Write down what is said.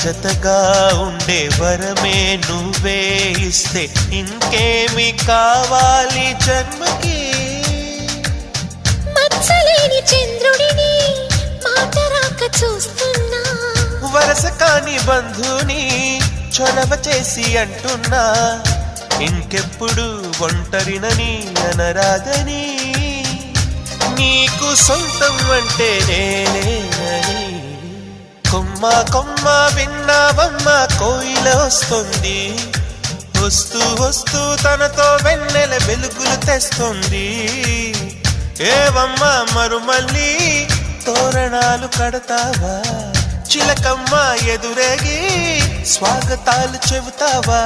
జతగా ఉండే వరమే నువ్వే ఇస్తే ఇంకేమి కావాలి జన్మకి. మచ్చలేని చంద్రుడిని మాట రాక చూస్తున్నా, వరస కాని బంధుని చొరవ చేసి అంటున్నా, ఇంకెప్పుడు ఒంటరినని అనరాదని, నీకు సొంతం అంటే నేనేనని. కొమ్మ కొమ్మ విన్నావమ్మ కోయిల వస్తుంది, వస్తూ వస్తూ తనతో వెన్నెల వెలుగులు తెస్తుంది. ఏవమ్మ మరుమల్లి తోరణాలు కడతావా, చిలకమ్మ ఎదురేగి స్వాగతాలు చెబుతావా.